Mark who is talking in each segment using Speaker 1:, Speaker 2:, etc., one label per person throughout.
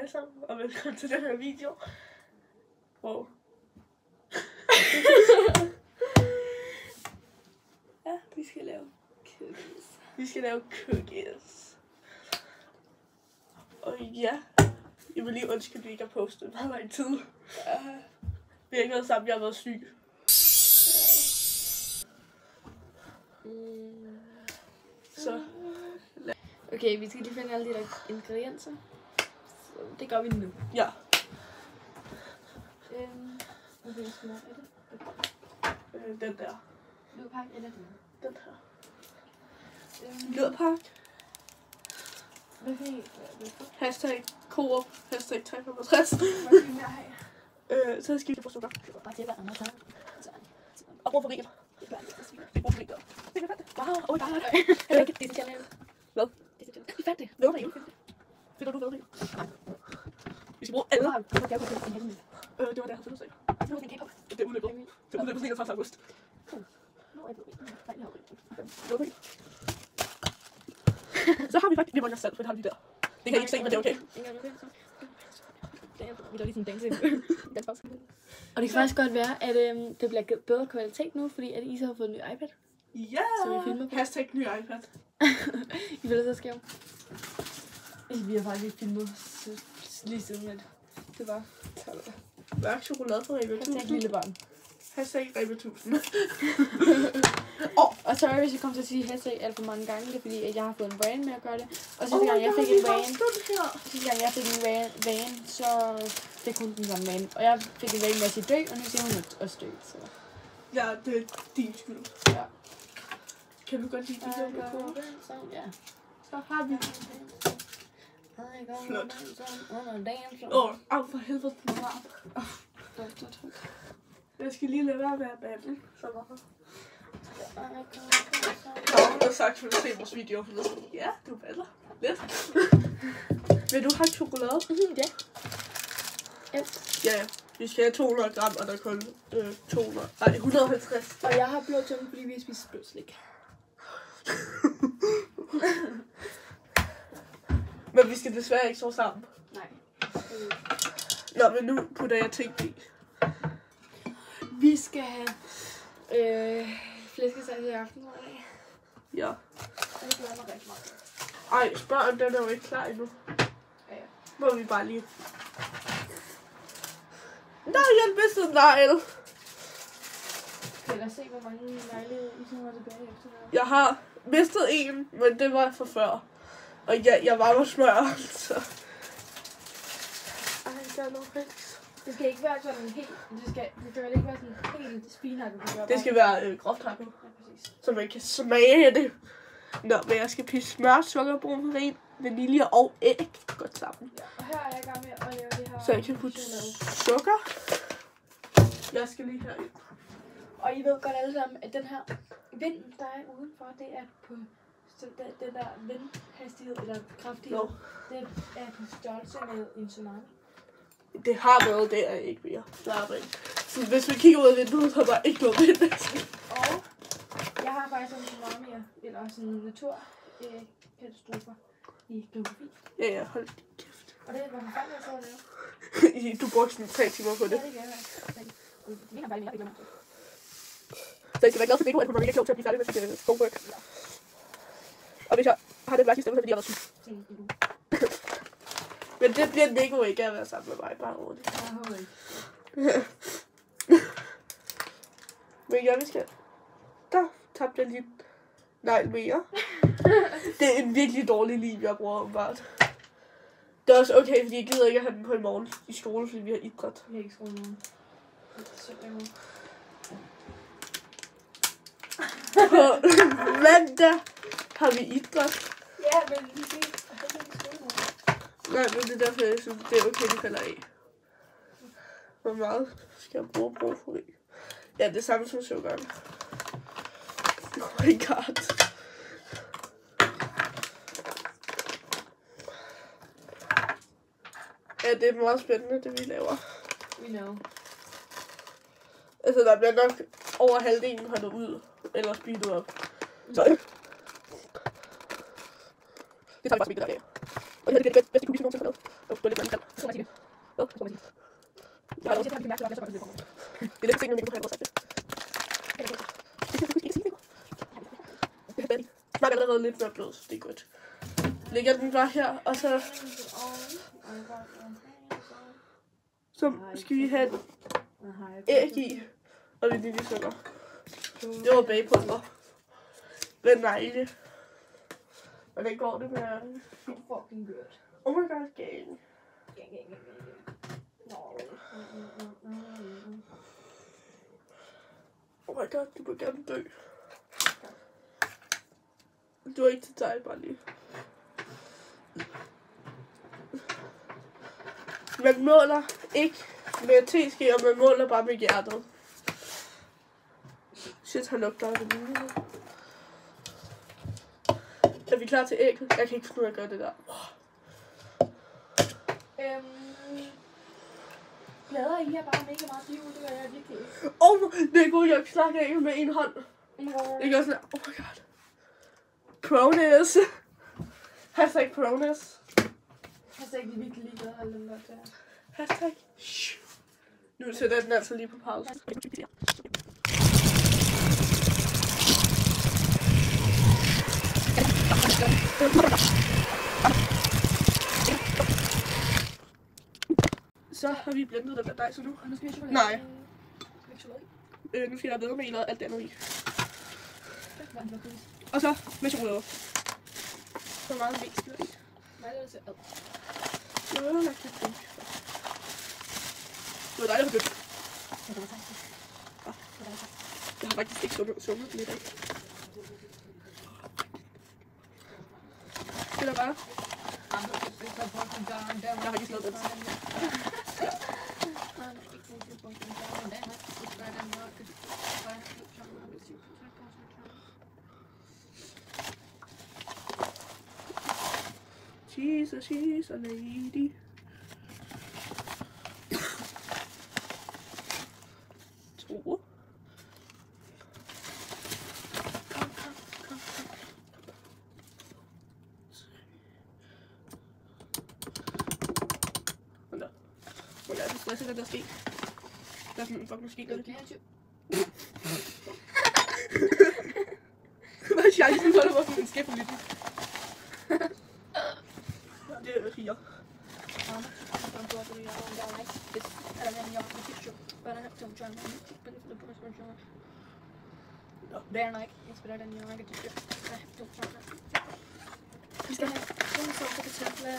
Speaker 1: alle sammen, og velkommen til den her video. Wow.
Speaker 2: Ja, vi skal lave cookies.
Speaker 1: Vi skal lave cookies. Og ja, jeg vil lige undskylde, at vi ikke har postet meget lang tid. Vi har ikke været sammen, jeg har været syg. Så.
Speaker 2: Okay, vi skal lige finde alle de der ingredienser. Så det gør vi nu.
Speaker 1: Ja.
Speaker 2: Okay, smør er det?
Speaker 1: Den der.
Speaker 2: Lurpak eller
Speaker 1: Den her. Lurpak.
Speaker 2: Hvad for en?
Speaker 1: Hashtag Coop. Hashtag 365.
Speaker 2: Hvad for en jeg har?
Speaker 1: Så skal vi få sukker.
Speaker 2: Bare til andre tager.
Speaker 1: Og rofarin. Rofarin der.
Speaker 2: Wow, oh my god. Jeg ved ikke, det er sådan noget.
Speaker 1: Hvad?
Speaker 2: Vi fandt det.
Speaker 1: Vædring. Finder du vædring? Vi skal bruge alle.
Speaker 2: Det var
Speaker 1: Det var der, fødselsdag. Det er udløbet. Det er udløbet 31. august. Så har vi faktisk lige mange salg, for det har vi der. Det kan I ikke se, men det er okay.
Speaker 2: Vi laver lige sådan en dans. Og det kan faktisk godt være, at det bliver bedre kvalitet nu, fordi at Isa har fået en ny iPad.
Speaker 1: Ja!
Speaker 2: Så vi filmer på.
Speaker 1: Hashtag ny iPad.
Speaker 2: I vil så skæve. Vi har faktisk ikke filmet lige siden, at det var 12.
Speaker 1: Mørk chokolade fra Rebe 1000.
Speaker 2: Hashtag lille barn.
Speaker 1: Hashtag Rebe 1000.
Speaker 2: Og sorry, hvis jeg kom til at sige hashtag alt for mange gange, det er fordi, at jeg har fået en van med at gøre det. Og sidste gang jeg fik en van, så det er kun den samme van. Og jeg fik en van med at sige dø, og nu siger hun også dø. Så.
Speaker 1: Ja, det er din skyld.
Speaker 2: Ja.
Speaker 1: Kan du godt lide de her mikrofoner?
Speaker 2: Ja.
Speaker 1: Så har vi. Flot. Au for helvede, den er varm. Jeg skal lige lade være med at bande. Så meget. Hun har sagt, at hun vil se vores video, for det. Ja, du bander. Lidt. Vil du have chokolade?
Speaker 2: Ja.
Speaker 1: Ja. Vi skal have 200 gram, og der er kun 150.
Speaker 2: Og jeg har blå tunge, fordi vi spiser blå slik.
Speaker 1: Men vi skal desværre ikke sove sammen.
Speaker 2: Nej.
Speaker 1: Nå, men nu putter jeg ting i.
Speaker 2: Vi skal have flæskesteg i aften, tror jeg.
Speaker 1: Ja.
Speaker 2: Og det glæder mig rigtig meget.
Speaker 1: Ej, spørg, den er jo ikke klar endnu.
Speaker 2: Ja.
Speaker 1: Må vi bare lige. Nej, jeg mistede en negl.
Speaker 2: Kan jeg se, hvor mange negle I sådan var tilbage efter det?
Speaker 1: Jeg har mistet en, men det var fra før. Og ja, jeg var med smør, så. Ej, der er noget fælles.
Speaker 2: Det skal ikke være sådan helt, det skal ikke være sådan helt spinakket.
Speaker 1: Det skal være groft hakket,
Speaker 2: Ja, præcis.
Speaker 1: så man kan smage det. Nå, men jeg skal pisse smør, sukker, brun farin, vanilje og æg godt sammen.
Speaker 2: Ja, og her er jeg i gang med at lave det her.
Speaker 1: Så jeg kan putte sukker. Jeg skal lige herind.
Speaker 2: Og I ved godt alle sammen, at den her vind, der er udenfor, det er på den der vindhastighed eller kraftighed.
Speaker 1: No.
Speaker 2: Det er på størrelse med en tsunami.
Speaker 1: Det har været, det er ikke mere. Der er ikke. Så hvis vi kigger ud af vinduet, så er der ikke noget vind.
Speaker 2: Og jeg har faktisk en tsunami, eller sådan en naturkatastrofer i geografi.
Speaker 1: Ja, hold kæft.
Speaker 2: Og det var forfærdeligt at sidde og lave.
Speaker 1: Du brugte sådan 3 timer på det.
Speaker 2: Ja, det gør jeg. Det mener bare, at jeg
Speaker 1: Så jeg skal være glad for det, at hun var mega klog til at blive færdig med sit homework. Og hvis jeg har det værste stemme, så fordi jeg var syg. Men det bliver Nico ikke at være sammen med mig, bare roligt.
Speaker 2: Jeg håber ikke.
Speaker 1: Men ja, vi skal. Der tabte jeg lige negl mere. Det er en virkelig dårlig liv, jeg bruger åbenbart. Det er også okay, fordi jeg gider ikke at have den på i morgen i skole, fordi vi har idræt.
Speaker 2: Vi har ikke skole i morgen. Det er søndag nu.
Speaker 1: På mandag har vi idræt.
Speaker 2: Ja, men vi skal ikke skole i morgen.
Speaker 1: Nej, men det er derfor, jeg synes, det er okay, det falder af. Hvor meget skal jeg bruge for det? Ja, det er samme som sukkeren. Oh my god. Ja, det er meget spændende, det vi laver.
Speaker 2: We know.
Speaker 1: Altså, der bliver nok over halvdelen holdet ud, eller speedet op. Så det tager vi bare speedet af. Og det her det er det bedste cookies, jeg nogensinde har lavet. Det er lidt andet.
Speaker 2: Så må jeg sige det.
Speaker 1: Hvad? Så må jeg sige. Jeg har
Speaker 2: Jeg
Speaker 1: lavet.
Speaker 2: kan mærke, at det
Speaker 1: Det er lidt sent, når jeg har sagt det. Det kan jeg ikke sige, det er Benny. Nej, det er allerede lidt mere blød, så det er godt. Lægger den bare her, og så skal vi have æg i, og vaniljesukker. Det var bagepulver. Med negle. Hvordan går det med...
Speaker 2: fucking good.
Speaker 1: Oh my god, gang. Oh my god, du må gerne dø. Du er ikke til dig, bare lige. Man måler ikke med teske, og man måler bare med hjertet. Shit, han lugter af det lige. Er vi klar til ægget? Jeg kan ikke finde ud af at gøre det der.
Speaker 2: Lader I her bare mega meget liv, det gør jeg virkelig ikke.
Speaker 1: Det er godt, jeg kan snakke ægget med en hånd. Det gør sådan, oh my god. Proness. Hashtag proness.
Speaker 2: Hashtag vi virkelig lige gør alle dem der.
Speaker 1: Hashtag. Nu sætter jeg den altså lige på pause. Så har vi blendet den der dej, så nu.
Speaker 2: Og nu skal vi chokolade.
Speaker 1: Nej.
Speaker 2: Skal vi chokolade?
Speaker 1: Nu skal jeg have vedmel og alt det andet i.
Speaker 2: Det var en flot cookies.
Speaker 1: Og så med chokolade. Så meget mest skal der i.
Speaker 2: Nej, det er til ad.
Speaker 1: Det var rigtig fint. Det var dejligt for det.
Speaker 2: Ja, det var faktisk.
Speaker 1: Jeg har faktisk ikke summet den i dag. Det er bare. Jeg har ikke slået den. She's a lady. To. Hvor er det stresset, at der sker? Der er sådan en fucking ske, der lidt. Hvad er chancen for, at der var sådan en skæb på lidt? Det er 4.
Speaker 2: Very nice. It's better than your negative trip. Vi skal have sådan en sovs og kartofler.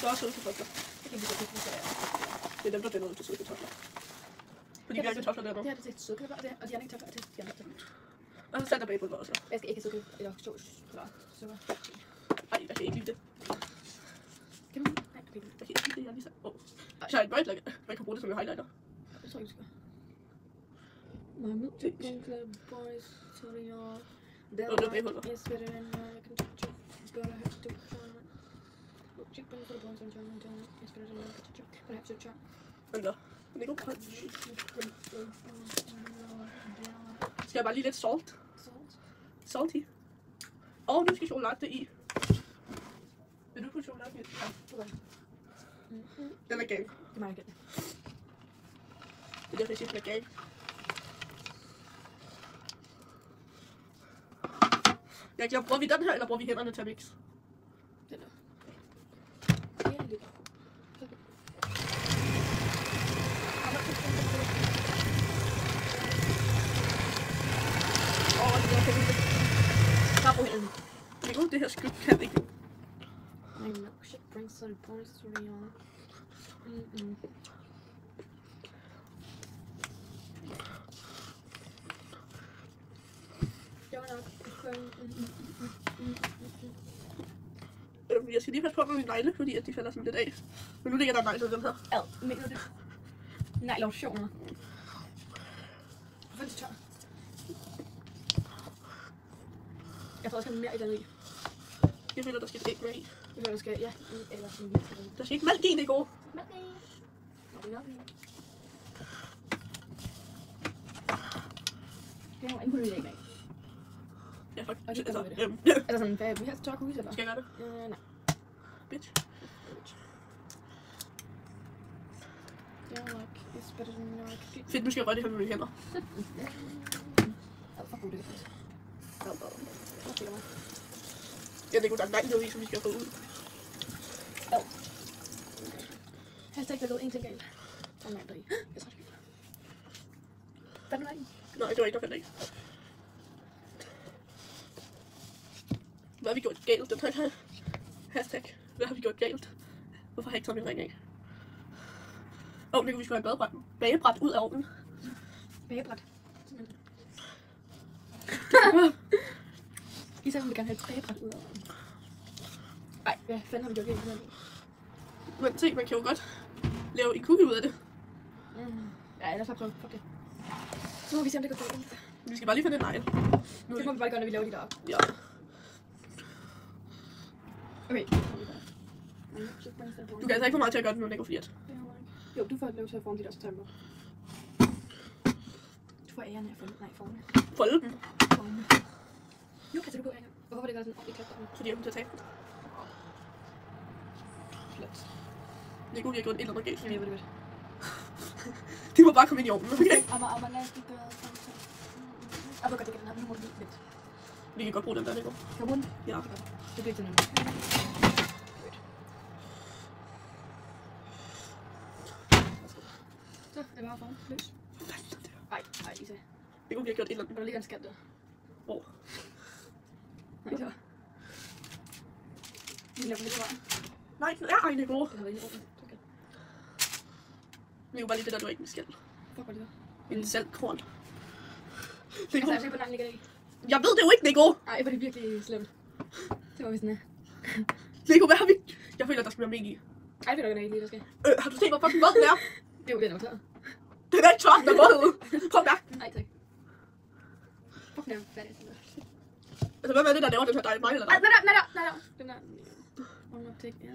Speaker 1: Der er også sødkartofler.
Speaker 2: Det kan vi godt lide.
Speaker 1: Det er dem, der bliver nødt til sødkartofler. Fordi vi har kartofler dernede.
Speaker 2: Det her er til sødkartofler, og de andre kartofler er til de andre kartofler.
Speaker 1: Og så satte der bagpulver også.
Speaker 2: Jeg skal ikke have sødkartofler, eller sukker.
Speaker 1: Ej, jeg kan ikke lide det.
Speaker 2: Kan du? Nej, okay.
Speaker 1: Jeg kan ikke lide det, jeg lige sagde. Så er det bright, man kan bruge det som en highlighter.
Speaker 2: Det tror jeg, vi skal. My milk club boys telling y'all that is better than your conjecture. But I have to try. Look, chicken for the bones and German down. It's better than your conjecture. But I have to try.
Speaker 1: Vent da. Men det går koldt. Skal jeg bare lige lidt salt? Salty. Og nu skal chokolade i. Vil du putte chokolade i? Ja. Den er gang.
Speaker 2: Det er meget godt.
Speaker 1: Det er derfor, jeg siger, den er gang. Bruger vi den her, eller bruger vi hænderne til at mixe?
Speaker 2: Den der. Helt lidt.
Speaker 1: Bare brug hænderne. Det er godt, det her skyld kan ikke.
Speaker 2: My milkshake brings some points to the on.
Speaker 1: Jeg skal lige passe på med mine negle, fordi at de falder sådan lidt af. Men nu ligger der negle den her.
Speaker 2: Mener du det? Nej, lotioner. Hvorfor er det tør? Jeg tror også, der er mere i den i.
Speaker 1: Jeg føler, der skal et æg med i.
Speaker 2: Jeg føler, der skal, ja, eller sådan lidt.
Speaker 1: Der skal ikke mælk i, det er gode.
Speaker 2: Mælk i. Det har ingen kunne lide af.
Speaker 1: Ja, fuck.
Speaker 2: Og det
Speaker 1: Altså,
Speaker 2: kommer vi det. Altså sådan, hvad vi har tør cookies, eller?
Speaker 1: Skal jeg gøre det?
Speaker 2: Nej.
Speaker 1: Bitch.
Speaker 2: feel like it's better than like...
Speaker 1: Fedt, nu skal jeg røre det her med mine hænder.
Speaker 2: For god, det er fedt.
Speaker 1: Jeg tænker, der er langt noget i, som vi skal få ud.
Speaker 2: Hashtag, der lød en ting galt. Der er en der i. Jeg tror, det er hvad er der i?
Speaker 1: Nej, det var ikke, der fandt ikke. Hvad har vi gjort galt den her? Hashtag. Hvad har vi gjort galt? Hvorfor har jeg ikke taget min ring af? Nu kan vi skulle have en bagebræt ud af ovnen.
Speaker 2: Bagebræt? Især vil gerne have et bagebræt ud af ovnen. Ej, hvad fanden har vi gjort galt?
Speaker 1: Men se, man kan jo godt lave en cookie ud af det.
Speaker 2: Ja, ellers bare prøve. Fuck det. Så må vi se, om det går galt.
Speaker 1: Vi skal bare lige finde en negl.
Speaker 2: Det må vi bare gøre, når vi laver de deroppe.
Speaker 1: Ja.
Speaker 2: Okay.
Speaker 1: Du kan altså ikke få meget til at gøre det nu, det går fordi at...
Speaker 2: Jo, du får lov til at forme de der, så tager vi på. Du får æren af at forme.
Speaker 1: Folde dem.
Speaker 2: Nu kan du gå æren. Hvorfor var det godt sådan ordentligt klap der?
Speaker 1: Fordi jeg kommer til at tabe den.
Speaker 2: Flot.
Speaker 1: Det er godt, vi har gjort et eller andet galt.
Speaker 2: Jeg ved det godt.
Speaker 1: De må bare komme ind i ovnen, okay?
Speaker 2: Aber lad os lige gøre sådan. Aber godt, det kan den her. Nu må du lige lidt.
Speaker 1: Vi kan godt bruge den der, det går.
Speaker 2: Kan du bruge den?
Speaker 1: Ja.
Speaker 2: Det bliver ikke til noget. Så er det bare form. Løs. Ej, Isa.
Speaker 1: Det kunne vi have gjort et eller andet.
Speaker 2: Der ligger en skat der.
Speaker 1: Hvor?
Speaker 2: Nej, så. Vi laver lidt varm.
Speaker 1: Nej, den er ej, det er gode.
Speaker 2: Den har været inde i ovnen. Okay.
Speaker 1: Det er jo bare lige det der, du ikke en skæld.
Speaker 2: Fuck, hvad det der?
Speaker 1: En saltkorn.
Speaker 2: Jeg er sikker på, den ligger i.
Speaker 1: Jeg ved det jo ikke, Nico!
Speaker 2: Ej, hvor er det virkelig slemt. Det var vi sådan her.
Speaker 1: Nico, hvad har vi? Jeg føler, der skal være mel i.
Speaker 2: Ej, det er nok ikke lige, der skal.
Speaker 1: Har du set, hvor fucking våd den er?
Speaker 2: Det er jo nok klar.
Speaker 1: Den er ikke tør, den er våd. Prøv at mærke den.
Speaker 2: Nej, tak. Fuck, den er færdig.
Speaker 1: Altså, hvad er det, der laver den her dig? Mig eller dig?
Speaker 2: Nej. Den der. Undertæk, ja.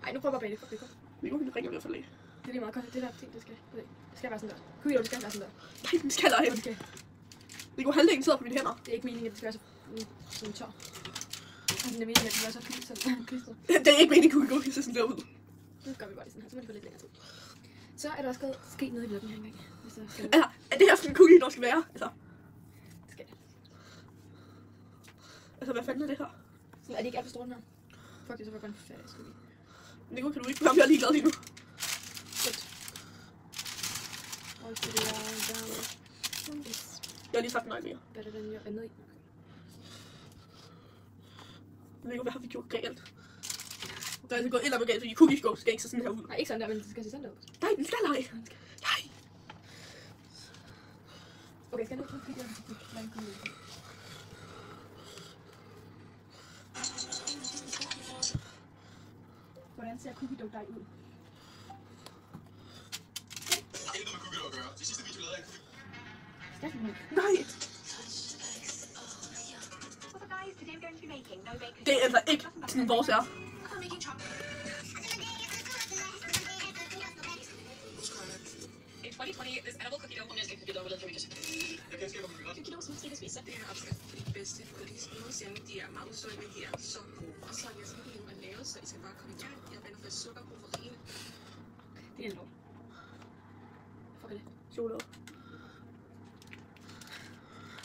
Speaker 2: Ej, nu prøver jeg bare bag det.
Speaker 1: Nico, den ringer i hvert fald ikke.
Speaker 2: Det er lige meget godt. Det der ting, det skal være sådan der. Kujo, det skal være sådan der.
Speaker 1: Nej, den skal der ikke. Nico, halvdelen sidder på mine hænder.
Speaker 2: Det er ikke meningen, at det skal være sådan tør. Det er meningen, at det skal være så klistret.
Speaker 1: Det er ikke meningen, at kunne gå sådan der ud.
Speaker 2: Nu gør vi bare det sådan her, så må det få lidt længere tid. Så er der også sket noget i vloggen her engang. Altså,
Speaker 1: er det her sådan en cookie, der skal være?
Speaker 2: Det skal det.
Speaker 1: Altså, hvad fanden er det her?
Speaker 2: Sådan, er det ikke alt for stort her? Fuck, det er så godt en færdig skuld.
Speaker 1: Nico, kan du ikke komme? Jeg er ligeglad lige nu.
Speaker 2: Godt. Og så det er
Speaker 1: Jeg har lige sagt nej mere.
Speaker 2: better than your andet i.
Speaker 1: Nico, hvad har vi gjort galt? Der er altså gået et eller andet galt, fordi cookies skal ikke se sådan her ud.
Speaker 2: Nej, ikke sådan der, men det skal se sådan der ud.
Speaker 1: Nej, den skal ej. Nej.
Speaker 2: Okay, skal jeg nu kigge hvordan ser cookie dough dej ud?
Speaker 1: Nej. Det er altså ikke sådan, vores er.
Speaker 3: In 2020, this edible cookie dough is cookie dough with delicious. Cookie dough som skal spise. Det er absolut det bedste, fordi nogensinde de er meget usunde, men de er så gode. Og så er jeg sådan en at lave, så I skal bare komme i gang. Jeg vender for sukker, protein.
Speaker 2: Det er en lov. Fuck er det?
Speaker 1: Chokolade.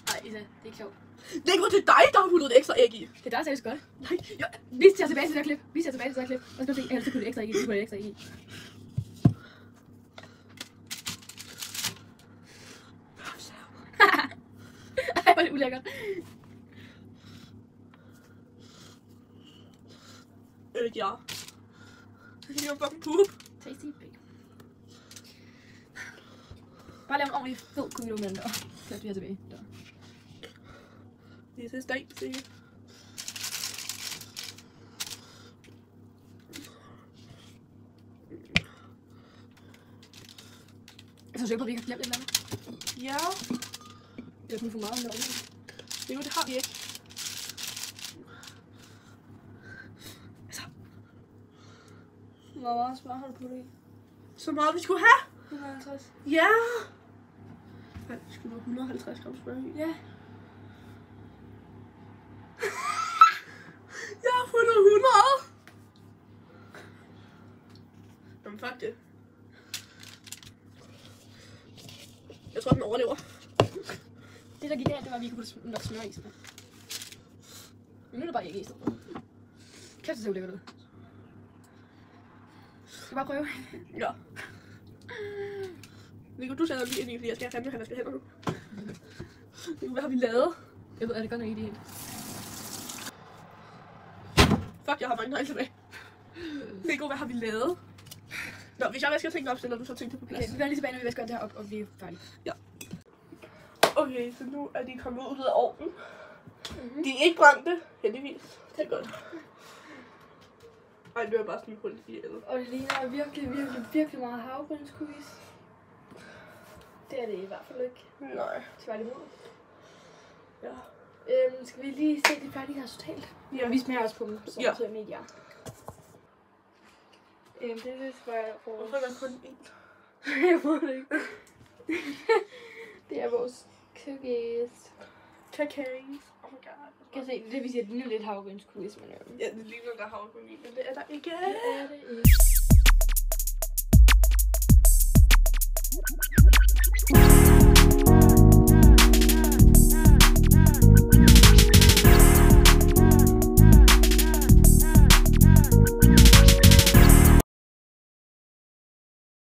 Speaker 2: Ej, Isa, det er ikke sjovt.
Speaker 1: Det er ikke til dig, der har puttet et ekstra æg i.
Speaker 2: Det er dig, seriøst godt.
Speaker 1: Nej,
Speaker 2: Vis jer tilbage til det her klip. Og så skal du se, ellers så kunne du ekstra æg i. Du kunne ekstra æg i. Ej, hvor er det ulækkert.
Speaker 1: Ja. Det er jo fucking poop.
Speaker 2: Tasty bacon. Bare lav en ordentlig fed cookie dough med den der. Så er vi her tilbage. Der.
Speaker 1: This is Daisy.
Speaker 2: Jeg synes ikke, at vi kan glemme et eller andet.
Speaker 1: Ja.
Speaker 2: Eller kunne få meget om
Speaker 1: Det har vi ikke. Altså.
Speaker 2: Hvor meget smør har du puttet i?
Speaker 1: Så meget vi skulle have.
Speaker 2: 150.
Speaker 1: Ja. Hvad skulle du have 150 gram smør i?
Speaker 2: Ja.
Speaker 1: Jeg har fundet 100. Jamen fuck det. Jeg tror, den overlever.
Speaker 2: Det der gik galt, det var, at vi kunne putte nok smør i sådan. Men nu er det bare ikke i stedet. Kan du se, ulækkert ud? Skal bare prøve?
Speaker 1: Ja. Viggo, du sætter lige ind i, fordi jeg skal have fandme have vasket hænder nu. Viggo, hvad har vi lavet?
Speaker 2: Jeg ved, er det godt nok ikke det helt?
Speaker 1: Fuck, jeg har mange negle tilbage. Viggo, hvad har vi lavet? Nå, hvis jeg vasker tingene op, stiller du så tingene på plads.
Speaker 2: Okay, vi vender lige tilbage, når vi vasker det her op, og vi er færdige.
Speaker 1: Ja. Okay, så nu er de kommet ud af ovnen. De er ikke brændte, heldigvis. Det er godt. Ej, det var bare sådan en hul i eller.
Speaker 2: Og det ligner virkelig meget havgrønskugis. Det er det i hvert fald ikke.
Speaker 1: Nej.
Speaker 2: Tværtimod.
Speaker 1: Ja.
Speaker 2: Skal vi lige se det færdige resultat?
Speaker 1: Ja.
Speaker 2: Vi smager også på dem, så
Speaker 1: Ja.
Speaker 2: til medier. Det tror jeg for...
Speaker 1: Hvorfor er der kun én?
Speaker 2: Jeg ved det ikke. Det er vores cookies.
Speaker 1: Cookies. Oh my god.
Speaker 2: Kan jeg se, det vil sige, at det ligner lidt havgrønskugis, men
Speaker 1: Ja, det ligner der havregryn i, men det er der ikke.
Speaker 2: det er det ikke.